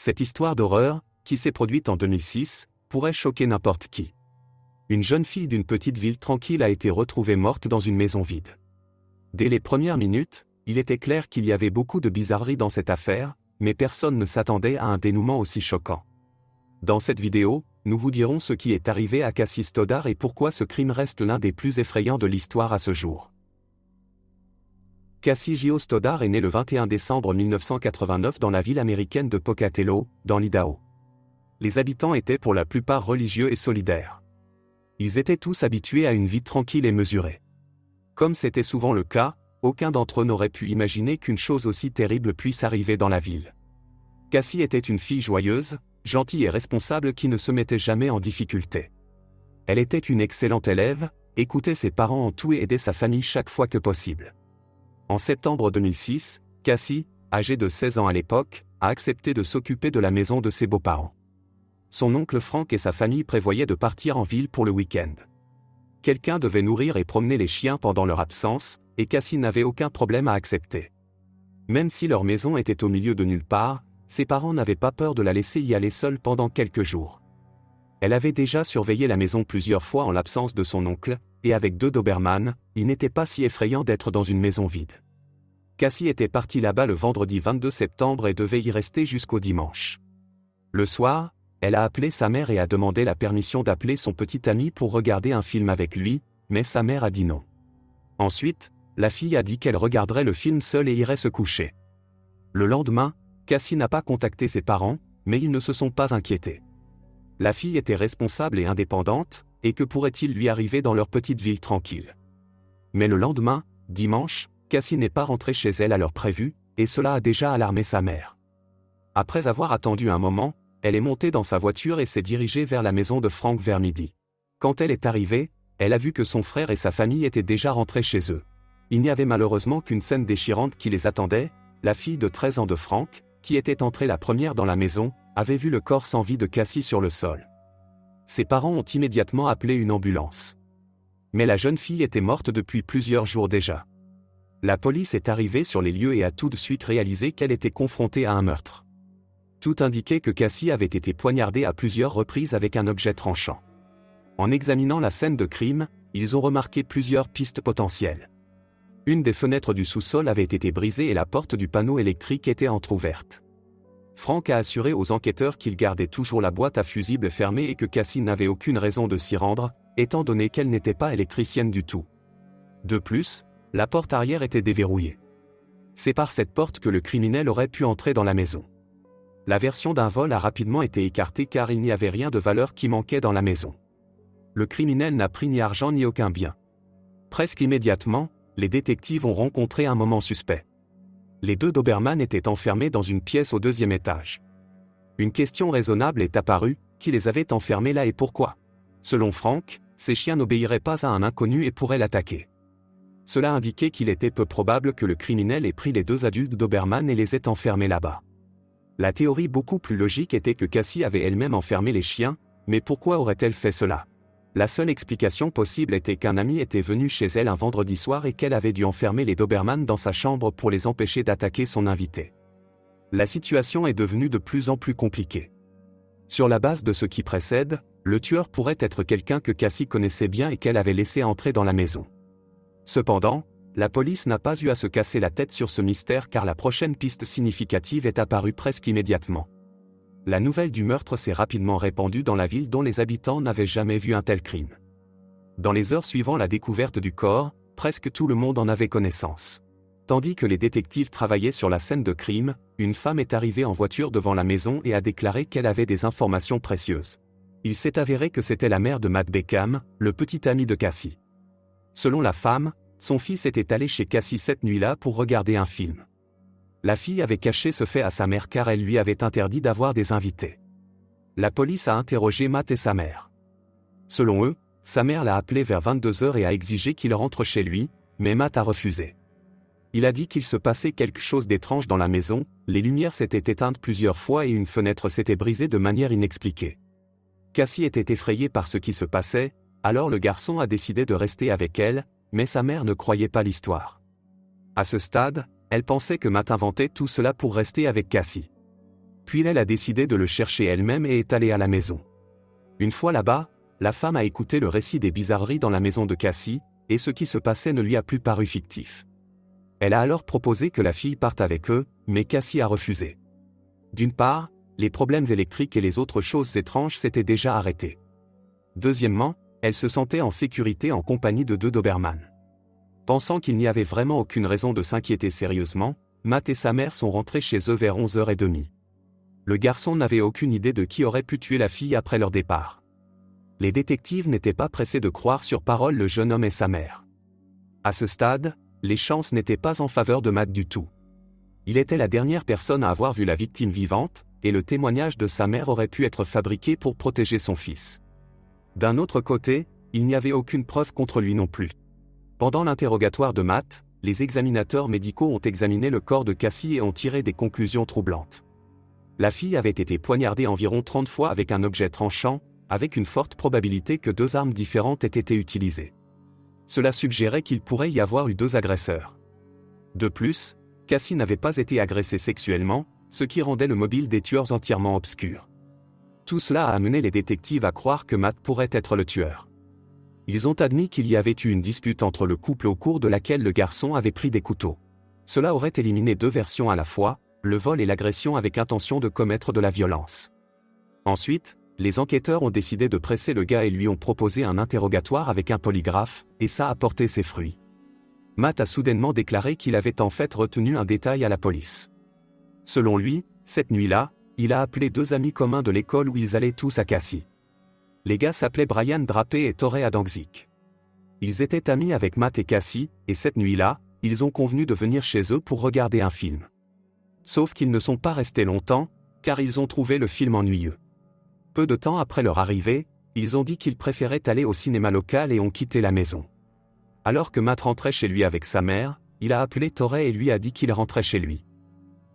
Cette histoire d'horreur, qui s'est produite en 2006, pourrait choquer n'importe qui. Une jeune fille d'une petite ville tranquille a été retrouvée morte dans une maison vide. Dès les premières minutes, il était clair qu'il y avait beaucoup de bizarreries dans cette affaire, mais personne ne s'attendait à un dénouement aussi choquant. Dans cette vidéo, nous vous dirons ce qui est arrivé à Cassie Stoddard et pourquoi ce crime reste l'un des plus effrayants de l'histoire à ce jour. Cassie J.O. Stoddard est née le 21 décembre 1989 dans la ville américaine de Pocatello, dans l'Idaho. Les habitants étaient pour la plupart religieux et solidaires. Ils étaient tous habitués à une vie tranquille et mesurée. Comme c'était souvent le cas, aucun d'entre eux n'aurait pu imaginer qu'une chose aussi terrible puisse arriver dans la ville. Cassie était une fille joyeuse, gentille et responsable qui ne se mettait jamais en difficulté. Elle était une excellente élève, écoutait ses parents en tout et aidait sa famille chaque fois que possible. En septembre 2006, Cassie, âgée de 16 ans à l'époque, a accepté de s'occuper de la maison de ses beaux-parents. Son oncle Frank et sa famille prévoyaient de partir en ville pour le week-end. Quelqu'un devait nourrir et promener les chiens pendant leur absence, et Cassie n'avait aucun problème à accepter. Même si leur maison était au milieu de nulle part, ses parents n'avaient pas peur de la laisser y aller seule pendant quelques jours. Elle avait déjà surveillé la maison plusieurs fois en l'absence de son oncle, et avec 2 Doberman, il n'était pas si effrayant d'être dans une maison vide. Cassie était partie là-bas le vendredi 22 septembre et devait y rester jusqu'au dimanche. Le soir, elle a appelé sa mère et a demandé la permission d'appeler son petit ami pour regarder un film avec lui, mais sa mère a dit non. Ensuite, la fille a dit qu'elle regarderait le film seule et irait se coucher. Le lendemain, Cassie n'a pas contacté ses parents, mais ils ne se sont pas inquiétés. La fille était responsable et indépendante, et que pourrait-il lui arriver dans leur petite ville tranquille? Mais le lendemain, dimanche, Cassie n'est pas rentrée chez elle à l'heure prévue, et cela a déjà alarmé sa mère. Après avoir attendu un moment, elle est montée dans sa voiture et s'est dirigée vers la maison de Frank vers midi. Quand elle est arrivée, elle a vu que son frère et sa famille étaient déjà rentrés chez eux. Il n'y avait malheureusement qu'une scène déchirante qui les attendait. La fille de 13 ans de Frank, qui était entrée la première dans la maison, avait vu le corps sans vie de Cassie sur le sol. Ses parents ont immédiatement appelé une ambulance. Mais la jeune fille était morte depuis plusieurs jours déjà. La police est arrivée sur les lieux et a tout de suite réalisé qu'elle était confrontée à un meurtre. Tout indiquait que Cassie avait été poignardée à plusieurs reprises avec un objet tranchant. En examinant la scène de crime, ils ont remarqué plusieurs pistes potentielles. Une des fenêtres du sous-sol avait été brisée et la porte du panneau électrique était entrouverte. Frank a assuré aux enquêteurs qu'il gardait toujours la boîte à fusible fermée et que Cassie n'avait aucune raison de s'y rendre, étant donné qu'elle n'était pas électricienne du tout. De plus, la porte arrière était déverrouillée. C'est par cette porte que le criminel aurait pu entrer dans la maison. La version d'un vol a rapidement été écartée car il n'y avait rien de valeur qui manquait dans la maison. Le criminel n'a pris ni argent ni aucun bien. Presque immédiatement, les détectives ont rencontré un moment suspect. Les 2 Doberman étaient enfermés dans une pièce au 2e étage. Une question raisonnable est apparue, qui les avait enfermés là et pourquoi? Selon Frank, ces chiens n'obéiraient pas à un inconnu et pourraient l'attaquer. Cela indiquait qu'il était peu probable que le criminel ait pris les 2 adultes Doberman et les ait enfermés là-bas. La théorie beaucoup plus logique était que Cassie avait elle-même enfermé les chiens, mais pourquoi aurait-elle fait cela? La seule explication possible était qu'un ami était venu chez elle un vendredi soir et qu'elle avait dû enfermer les Doberman dans sa chambre pour les empêcher d'attaquer son invité. La situation est devenue de plus en plus compliquée. Sur la base de ce qui précède, le tueur pourrait être quelqu'un que Cassie connaissait bien et qu'elle avait laissé entrer dans la maison. Cependant, la police n'a pas eu à se casser la tête sur ce mystère car la prochaine piste significative est apparue presque immédiatement. La nouvelle du meurtre s'est rapidement répandue dans la ville dont les habitants n'avaient jamais vu un tel crime. Dans les heures suivant la découverte du corps, presque tout le monde en avait connaissance. Tandis que les détectives travaillaient sur la scène de crime, une femme est arrivée en voiture devant la maison et a déclaré qu'elle avait des informations précieuses. Il s'est avéré que c'était la mère de Matt Beckham, le petit ami de Cassie. Selon la femme, son fils était allé chez Cassie cette nuit-là pour regarder un film. La fille avait caché ce fait à sa mère car elle lui avait interdit d'avoir des invités. La police a interrogé Matt et sa mère. Selon eux, sa mère l'a appelé vers 22h et a exigé qu'il rentre chez lui, mais Matt a refusé. Il a dit qu'il se passait quelque chose d'étrange dans la maison, les lumières s'étaient éteintes plusieurs fois et une fenêtre s'était brisée de manière inexpliquée. Cassie était effrayée par ce qui se passait, alors le garçon a décidé de rester avec elle, mais sa mère ne croyait pas l'histoire. À ce stade, elle pensait que Matt inventait tout cela pour rester avec Cassie. Puis elle a décidé de le chercher elle-même et est allée à la maison. Une fois là-bas, la femme a écouté le récit des bizarreries dans la maison de Cassie, et ce qui se passait ne lui a plus paru fictif. Elle a alors proposé que la fille parte avec eux, mais Cassie a refusé. D'une part, les problèmes électriques et les autres choses étranges s'étaient déjà arrêtés. Deuxièmement, elle se sentait en sécurité en compagnie de 2 Doberman. Pensant qu'il n'y avait vraiment aucune raison de s'inquiéter sérieusement, Matt et sa mère sont rentrés chez eux vers 11h30. Le garçon n'avait aucune idée de qui aurait pu tuer la fille après leur départ. Les détectives n'étaient pas pressés de croire sur parole le jeune homme et sa mère. À ce stade, les chances n'étaient pas en faveur de Matt du tout. Il était la dernière personne à avoir vu la victime vivante, et le témoignage de sa mère aurait pu être fabriqué pour protéger son fils. D'un autre côté, il n'y avait aucune preuve contre lui non plus. Pendant l'interrogatoire de Matt, les examinateurs médicaux ont examiné le corps de Cassie et ont tiré des conclusions troublantes. La fille avait été poignardée environ 30 fois avec un objet tranchant, avec une forte probabilité que 2 armes différentes aient été utilisées. Cela suggérait qu'il pourrait y avoir eu 2 agresseurs. De plus, Cassie n'avait pas été agressée sexuellement, ce qui rendait le mobile des tueurs entièrement obscur. Tout cela a amené les détectives à croire que Matt pourrait être le tueur. Ils ont admis qu'il y avait eu une dispute entre le couple au cours de laquelle le garçon avait pris des couteaux. Cela aurait éliminé 2 versions à la fois, le vol et l'agression avec intention de commettre de la violence. Ensuite, les enquêteurs ont décidé de presser le gars et lui ont proposé un interrogatoire avec un polygraphe, et ça a porté ses fruits. Matt a soudainement déclaré qu'il avait en fait retenu un détail à la police. Selon lui, cette nuit-là, il a appelé 2 amis communs de l'école où ils allaient tous à Cassie. Les gars s'appelaient Brian Drapé et Torrey Adangzik. Ils étaient amis avec Matt et Cassie, et cette nuit-là, ils ont convenu de venir chez eux pour regarder un film. Sauf qu'ils ne sont pas restés longtemps, car ils ont trouvé le film ennuyeux. Peu de temps après leur arrivée, ils ont dit qu'ils préféraient aller au cinéma local et ont quitté la maison. Alors que Matt rentrait chez lui avec sa mère, il a appelé Torrey et lui a dit qu'il rentrait chez lui.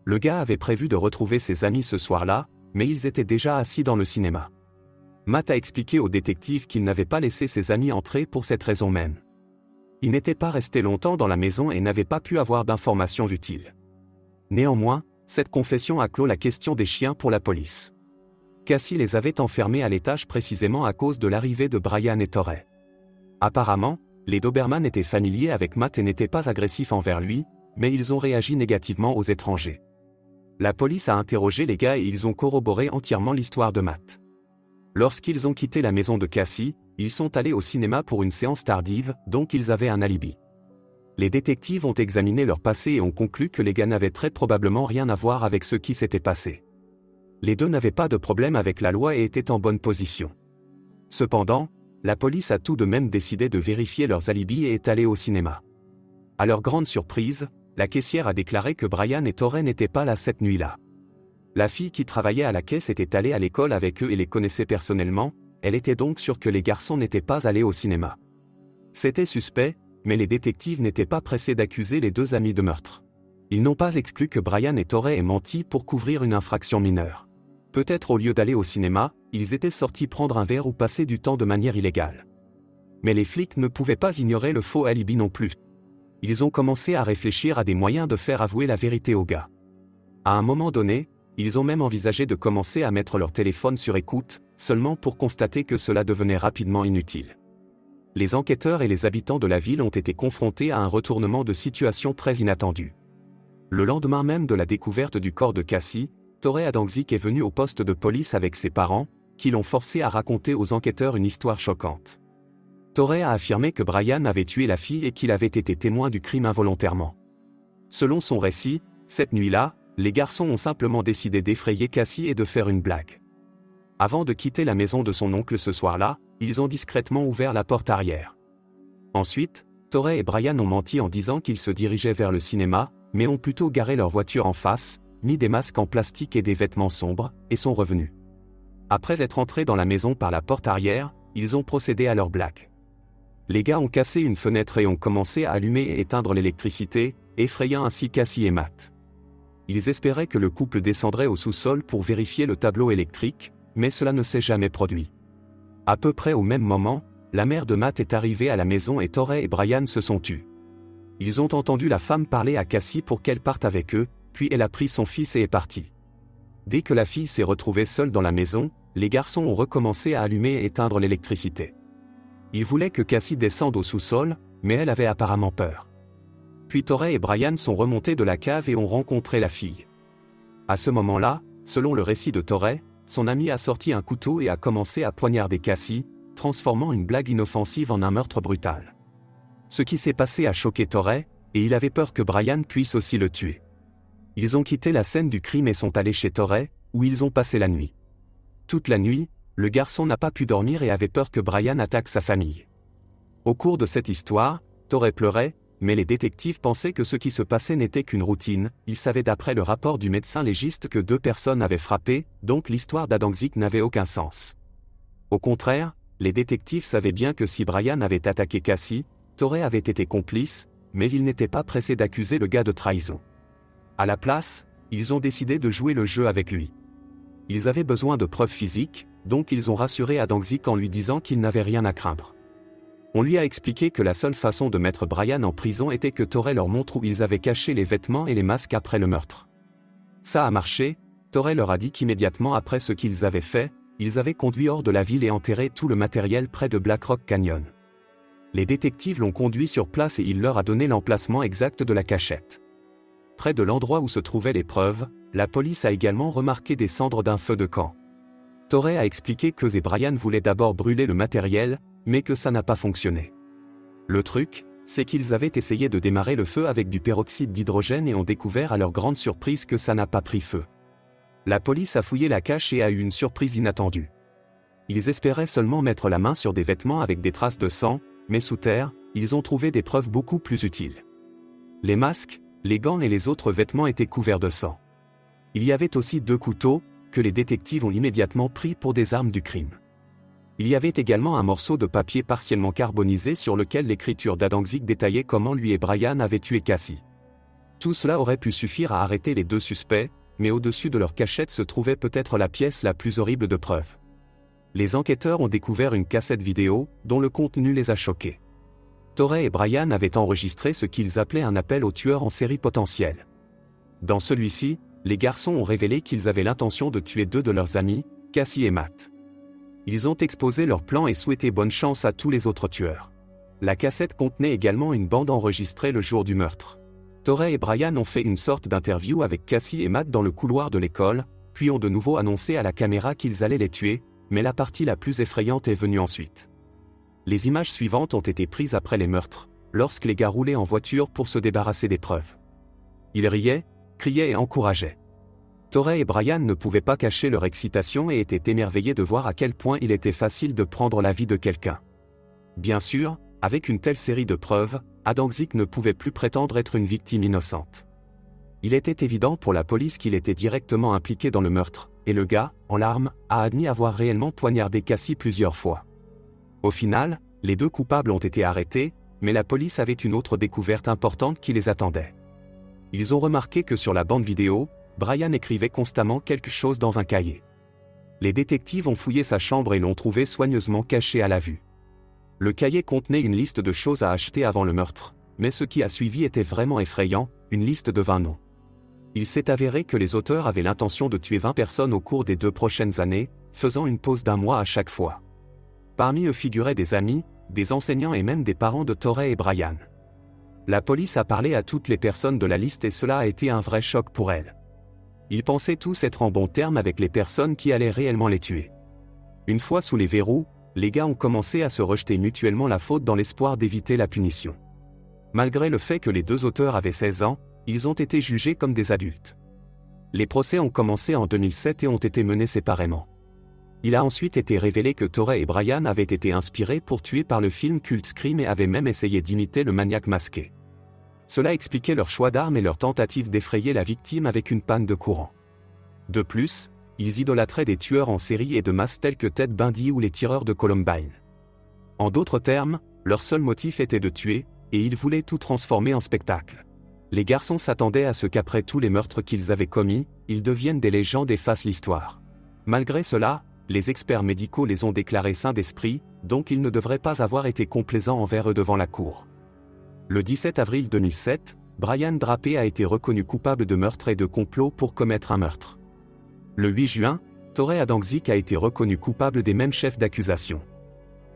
Le gars avait prévu de retrouver ses amis ce soir-là, mais ils étaient déjà assis dans le cinéma. Matt a expliqué au détective qu'il n'avait pas laissé ses amis entrer pour cette raison même. Il n'était pas resté longtemps dans la maison et n'avait pas pu avoir d'informations utiles. Néanmoins, cette confession a clos la question des chiens pour la police. Cassie les avait enfermés à l'étage précisément à cause de l'arrivée de Brian et Torrey. Apparemment, les Doberman étaient familiers avec Matt et n'étaient pas agressifs envers lui, mais ils ont réagi négativement aux étrangers. La police a interrogé les gars et ils ont corroboré entièrement l'histoire de Matt. Lorsqu'ils ont quitté la maison de Cassie, ils sont allés au cinéma pour une séance tardive, donc ils avaient un alibi. Les détectives ont examiné leur passé et ont conclu que les gars n'avaient très probablement rien à voir avec ce qui s'était passé. Les 2 n'avaient pas de problème avec la loi et étaient en bonne position. Cependant, la police a tout de même décidé de vérifier leurs alibis et est allée au cinéma. À leur grande surprise, la caissière a déclaré que Brian et Torrey n'étaient pas là cette nuit-là. La fille qui travaillait à la caisse était allée à l'école avec eux et les connaissait personnellement, elle était donc sûre que les garçons n'étaient pas allés au cinéma. C'était suspect, mais les détectives n'étaient pas pressés d'accuser les 2 amis de meurtre. Ils n'ont pas exclu que Brian et Torrey aient menti pour couvrir une infraction mineure. Peut-être au lieu d'aller au cinéma, ils étaient sortis prendre un verre ou passer du temps de manière illégale. Mais les flics ne pouvaient pas ignorer le faux alibi non plus. Ils ont commencé à réfléchir à des moyens de faire avouer la vérité aux gars. À un moment donné, ils ont même envisagé de commencer à mettre leur téléphone sur écoute, seulement pour constater que cela devenait rapidement inutile. Les enquêteurs et les habitants de la ville ont été confrontés à un retournement de situation très inattendu. Le lendemain même de la découverte du corps de Cassie, Torrey Adangzik est venu au poste de police avec ses parents, qui l'ont forcé à raconter aux enquêteurs une histoire choquante. Torrey a affirmé que Brian avait tué la fille et qu'il avait été témoin du crime involontairement. Selon son récit, cette nuit-là, les garçons ont simplement décidé d'effrayer Cassie et de faire une blague. Avant de quitter la maison de son oncle ce soir-là, ils ont discrètement ouvert la porte arrière. Ensuite, Torrey et Brian ont menti en disant qu'ils se dirigeaient vers le cinéma, mais ont plutôt garé leur voiture en face, mis des masques en plastique et des vêtements sombres, et sont revenus. Après être entrés dans la maison par la porte arrière, ils ont procédé à leur blague. Les gars ont cassé une fenêtre et ont commencé à allumer et éteindre l'électricité, effrayant ainsi Cassie et Matt. Ils espéraient que le couple descendrait au sous-sol pour vérifier le tableau électrique, mais cela ne s'est jamais produit. À peu près au même moment, la mère de Matt est arrivée à la maison et Torrey et Brian se sont tus. Ils ont entendu la femme parler à Cassie pour qu'elle parte avec eux, puis elle a pris son fils et est partie. Dès que la fille s'est retrouvée seule dans la maison, les garçons ont recommencé à allumer et éteindre l'électricité. Ils voulaient que Cassie descende au sous-sol, mais elle avait apparemment peur. Puis Torrey et Brian sont remontés de la cave et ont rencontré la fille. À ce moment-là, selon le récit de Torrey, son ami a sorti un couteau et a commencé à poignarder Cassie, transformant une blague inoffensive en un meurtre brutal. Ce qui s'est passé a choqué Torrey, et il avait peur que Brian puisse aussi le tuer. Ils ont quitté la scène du crime et sont allés chez Torrey, où ils ont passé la nuit. Toute la nuit, le garçon n'a pas pu dormir et avait peur que Brian attaque sa famille. Au cours de cette histoire, Torrey pleurait, mais les détectives pensaient que ce qui se passait n'était qu'une routine. Ils savaient d'après le rapport du médecin légiste que 2 personnes avaient frappé, donc l'histoire d'Adamczyk n'avait aucun sens. Au contraire, les détectives savaient bien que si Brian avait attaqué Cassie, Torrey avait été complice, mais ils n'étaient pas pressés d'accuser le gars de trahison. À la place, ils ont décidé de jouer le jeu avec lui. Ils avaient besoin de preuves physiques, donc ils ont rassuré Adamczyk en lui disant qu'il n'avait rien à craindre. On lui a expliqué que la seule façon de mettre Brian en prison était que Torrey leur montre où ils avaient caché les vêtements et les masques après le meurtre. Ça a marché, Torrey leur a dit qu'immédiatement après ce qu'ils avaient fait, ils avaient conduit hors de la ville et enterré tout le matériel près de Black Rock Canyon. Les détectives l'ont conduit sur place et il leur a donné l'emplacement exact de la cachette. Près de l'endroit où se trouvaient les preuves, la police a également remarqué des cendres d'un feu de camp. Torrey a expliqué que Brian voulaient d'abord brûler le matériel, mais que ça n'a pas fonctionné. Le truc, c'est qu'ils avaient essayé de démarrer le feu avec du peroxyde d'hydrogène et ont découvert à leur grande surprise que ça n'a pas pris feu. La police a fouillé la cache et a eu une surprise inattendue. Ils espéraient seulement mettre la main sur des vêtements avec des traces de sang, mais sous terre, ils ont trouvé des preuves beaucoup plus utiles. Les masques, les gants et les autres vêtements étaient couverts de sang. Il y avait aussi 2 couteaux, que les détectives ont immédiatement pris pour des armes du crime. Il y avait également un morceau de papier partiellement carbonisé sur lequel l'écriture d'Adamczyk détaillait comment lui et Brian avaient tué Cassie. Tout cela aurait pu suffire à arrêter les 2 suspects, mais au-dessus de leur cachette se trouvait peut-être la pièce la plus horrible de preuves. Les enquêteurs ont découvert une cassette vidéo, dont le contenu les a choqués. Torrey et Brian avaient enregistré ce qu'ils appelaient un appel au tueur en série potentiel. Dans celui-ci, les garçons ont révélé qu'ils avaient l'intention de tuer 2 de leurs amis, Cassie et Matt. Ils ont exposé leur plan et souhaité bonne chance à tous les autres tueurs. La cassette contenait également une bande enregistrée le jour du meurtre. Torrey et Brian ont fait une sorte d'interview avec Cassie et Matt dans le couloir de l'école, puis ont de nouveau annoncé à la caméra qu'ils allaient les tuer, mais la partie la plus effrayante est venue ensuite. Les images suivantes ont été prises après les meurtres, lorsque les gars roulaient en voiture pour se débarrasser des preuves. Ils riaient, criaient et encourageaient. Torrey et Brian ne pouvaient pas cacher leur excitation et étaient émerveillés de voir à quel point il était facile de prendre la vie de quelqu'un. Bien sûr, avec une telle série de preuves, Adamczyk ne pouvait plus prétendre être une victime innocente. Il était évident pour la police qu'il était directement impliqué dans le meurtre, et le gars, en larmes, a admis avoir réellement poignardé Cassie plusieurs fois. Au final, les 2 coupables ont été arrêtés, mais la police avait une autre découverte importante qui les attendait. Ils ont remarqué que sur la bande vidéo, Brian écrivait constamment quelque chose dans un cahier. Les détectives ont fouillé sa chambre et l'ont trouvé soigneusement caché à la vue. Le cahier contenait une liste de choses à acheter avant le meurtre, mais ce qui a suivi était vraiment effrayant, une liste de 20 noms. Il s'est avéré que les auteurs avaient l'intention de tuer 20 personnes au cours des 2 prochaines années, faisant une pause d'1 mois à chaque fois. Parmi eux figuraient des amis, des enseignants et même des parents de Torrey et Brian. La police a parlé à toutes les personnes de la liste et cela a été un vrai choc pour elles. Ils pensaient tous être en bons termes avec les personnes qui allaient réellement les tuer. Une fois sous les verrous, les gars ont commencé à se rejeter mutuellement la faute dans l'espoir d'éviter la punition. Malgré le fait que les 2 auteurs avaient 16 ans, ils ont été jugés comme des adultes. Les procès ont commencé en 2007 et ont été menés séparément. Il a ensuite été révélé que Torrey et Brian avaient été inspirés pour tuer par le film culte Scream et avaient même essayé d'imiter le maniaque masqué. Cela expliquait leur choix d'armes et leur tentative d'effrayer la victime avec une panne de courant. De plus, ils idolâtraient des tueurs en série et de masse tels que Ted Bundy ou les tireurs de Columbine. En d'autres termes, leur seul motif était de tuer, et ils voulaient tout transformer en spectacle. Les garçons s'attendaient à ce qu'après tous les meurtres qu'ils avaient commis, ils deviennent des légendes et fassent l'histoire. Malgré cela, les experts médicaux les ont déclarés sains d'esprit, donc ils ne devraient pas avoir été complaisants envers eux devant la cour. Le 17 avril 2007, Brian Drapé a été reconnu coupable de meurtre et de complot pour commettre un meurtre. Le 8 juin, Torey Adangzik a été reconnu coupable des mêmes chefs d'accusation.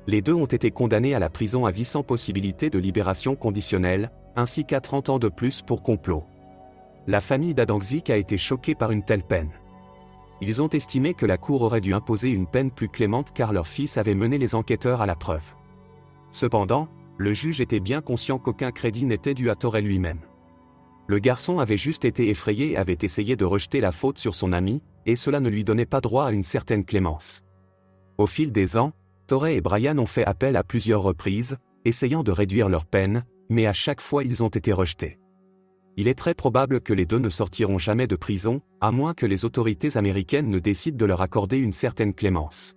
Les deux ont été condamnés à la prison à vie sans possibilité de libération conditionnelle, ainsi qu'à 30 ans de plus pour complot. La famille d'Adangzik a été choquée par une telle peine. Ils ont estimé que la Cour aurait dû imposer une peine plus clémente car leur fils avait mené les enquêteurs à la preuve. Cependant, le juge était bien conscient qu'aucun crédit n'était dû à Torey lui-même. Le garçon avait juste été effrayé et avait essayé de rejeter la faute sur son ami, et cela ne lui donnait pas droit à une certaine clémence. Au fil des ans, Torey et Brian ont fait appel à plusieurs reprises, essayant de réduire leur peine, mais à chaque fois ils ont été rejetés. Il est très probable que les deux ne sortiront jamais de prison, à moins que les autorités américaines ne décident de leur accorder une certaine clémence.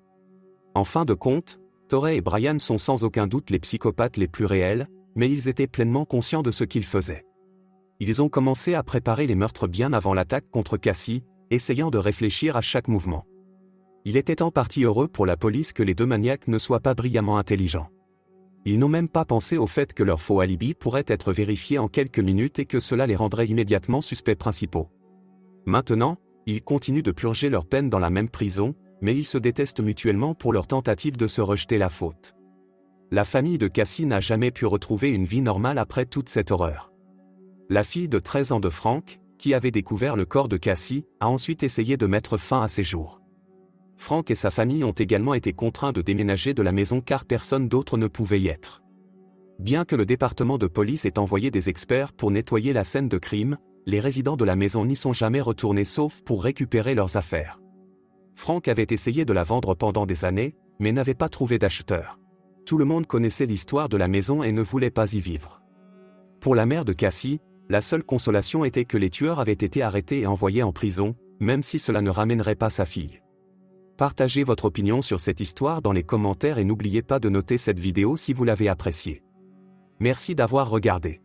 En fin de compte, Torey et Brian sont sans aucun doute les psychopathes les plus réels, mais ils étaient pleinement conscients de ce qu'ils faisaient. Ils ont commencé à préparer les meurtres bien avant l'attaque contre Cassie, essayant de réfléchir à chaque mouvement. Il était en partie heureux pour la police que les deux maniaques ne soient pas brillamment intelligents. Ils n'ont même pas pensé au fait que leur faux alibi pourrait être vérifié en quelques minutes et que cela les rendrait immédiatement suspects principaux. Maintenant, ils continuent de purger leur peine dans la même prison, mais ils se détestent mutuellement pour leur tentative de se rejeter la faute. La famille de Cassie n'a jamais pu retrouver une vie normale après toute cette horreur. La fille de 13 ans de Frank, qui avait découvert le corps de Cassie, a ensuite essayé de mettre fin à ses jours. Frank et sa famille ont également été contraints de déménager de la maison car personne d'autre ne pouvait y être. Bien que le département de police ait envoyé des experts pour nettoyer la scène de crime, les résidents de la maison n'y sont jamais retournés sauf pour récupérer leurs affaires. Frank avait essayé de la vendre pendant des années, mais n'avait pas trouvé d'acheteur. Tout le monde connaissait l'histoire de la maison et ne voulait pas y vivre. Pour la mère de Cassie, la seule consolation était que les tueurs avaient été arrêtés et envoyés en prison, même si cela ne ramènerait pas sa fille. Partagez votre opinion sur cette histoire dans les commentaires et n'oubliez pas de noter cette vidéo si vous l'avez appréciée. Merci d'avoir regardé.